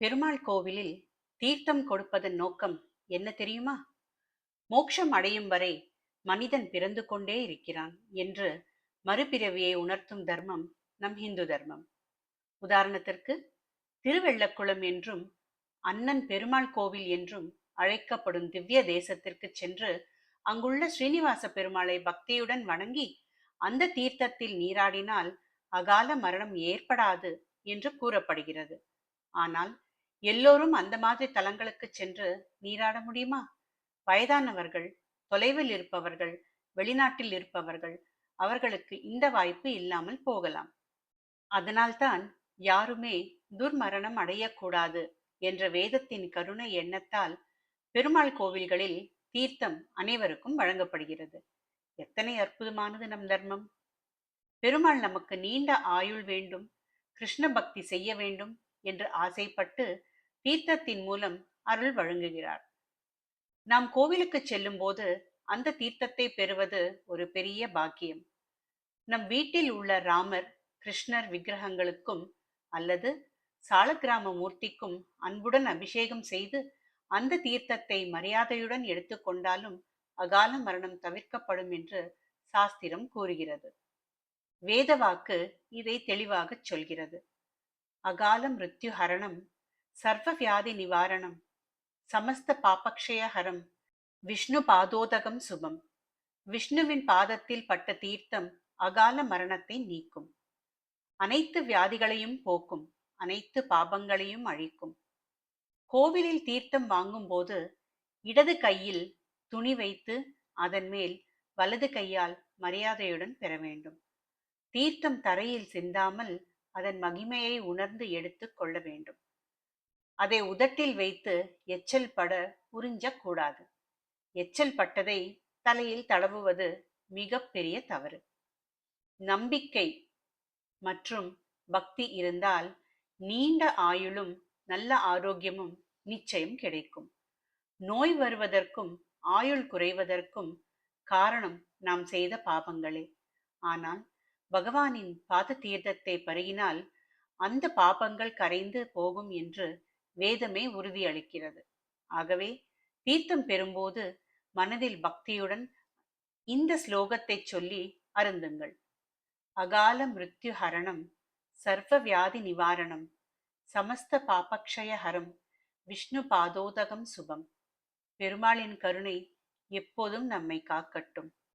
பெருமாள் கோவிலில் தீர்த்தம் கொடுப்பதன் நோக்கம் என்ன தெரியுமா? மோட்சம் அடையும் வரை மனிதன் பிறந்து கொண்டே இருக்கிறான் என்று மறுபிறவியை உணர்த்தும் தர்மம் நம் இந்து தர்மம். உதாரணத்திற்கு, திருவெள்ளக்குளம் என்றும் அண்ணன் பெருமாள் கோவில் என்றும் அழைக்கப்படும் திவ்ய தேசத்திற்கு சென்று அங்குள்ள ஸ்ரீனிவாச பெருமாளை பக்தியுடன் வணங்கி அந்த தீர்த்தத்தில் நீராடினால் அகால மரணம் ஏற்படாது என்று கூறப்படுகிறது. ஆனால் எல்லோரும் அந்த மாதிரி தலங்களுக்கு சென்று நீராட முடியுமா? வயதானவர்கள், தொலைவில் இருப்பவர்கள், வெளிநாட்டில் இருப்பவர்கள், அவர்களுக்கு இந்த வாய்ப்பு இல்லாமல் போகலாம். அதனால்தான் யாருமே துர்மரணம் அடையக்கூடாது என்ற வேதத்தின் கருணை எண்ணத்தால் பெருமாள் கோவில்களில் தீர்த்தம் அனைவருக்கும் வழங்கப்படுகிறது. எத்தனை அற்புதமானது நம் தர்மம்! பெருமாள் நமக்கு நீண்ட ஆயுள் வேண்டும், கிருஷ்ண பக்தி செய்ய வேண்டும் என்று ஆசைப்பட்டு தீர்த்தத்தின் மூலம் அருள் வழங்குகிறார். நாம் கோவிலுக்கு செல்லும் போது அந்த தீர்த்தத்தை பெறுவது ஒரு பெரிய பாக்கியம். நம் வீட்டில் உள்ள ராமர், கிருஷ்ணர் விக்கிரகங்களுக்கும் அல்லது சாலக்கிராம மூர்த்திக்கும் அன்புடன் அபிஷேகம் செய்து அந்த தீர்த்தத்தை மரியாதையுடன் எடுத்துக்கொண்டாலும் அகால மரணம் தவிர்க்கப்படும் என்று சாஸ்திரம் கூறுகிறது. வேதவாக்கு இதை தெளிவாக சொல்கிறது. அகால மிருத்யு ஹரணம், சர்வ வியாதி நிவாரணம், சமஸ்த பாபக்ஷயஹரம், விஷ்ணு பாதோதகம் சுபம். விஷ்ணுவின் பாதத்தில் பட்ட தீர்த்தம் அகால மரணத்தை நீக்கும், அனைத்து வியாதிகளையும் போக்கும், அனைத்து பாபங்களையும் அழிக்கும். கோவிலில் தீர்த்தம் வாங்கும் போது இடது கையில் துணி வைத்து அதன் மேல் வலது கையால் மரியாதையுடன் பெற வேண்டும். தீர்த்தம் தரையில் சிந்தாமல் அதன் மகிமையை உணர்ந்து எடுத்து கொள்ள வேண்டும். அதை உதட்டில் வைத்து எச்சல் பட உறிஞ்சக்கூடாது. எச்சல் பட்டதை தலையில் தடவுவது மிக பெரிய தவறு. நம்பிக்கை மற்றும் பக்தி இருந்தால் நீண்ட ஆயுளும் நல்ல ஆரோக்கியமும் நிச்சயம் கிடைக்கும். நோய் வருவதற்கும் ஆயுள் குறைவதற்கும் காரணம் நாம் செய்த பாபங்களே. ஆனால் பகவானின் பாத தீர்த்தத்தை பருகினால் அந்த பாபங்கள் கரைந்து போகும் என்று வேதமே உறுதியளிக்கிறது. ஆகவே தீர்த்தம் பெறும்போது மனதில் பக்தியுடன் இந்த ஸ்லோகத்தை சொல்லி அருந்துங்கள். அகால மிருத்யு ஹரணம், சர்வ வியாதி நிவாரணம், சமஸ்த பாபக்ஷய ஹரம், விஷ்ணு பாதோதகம் சுபம். பெருமாளின் கருணை எப்போதும் நம்மை காக்கட்டும்.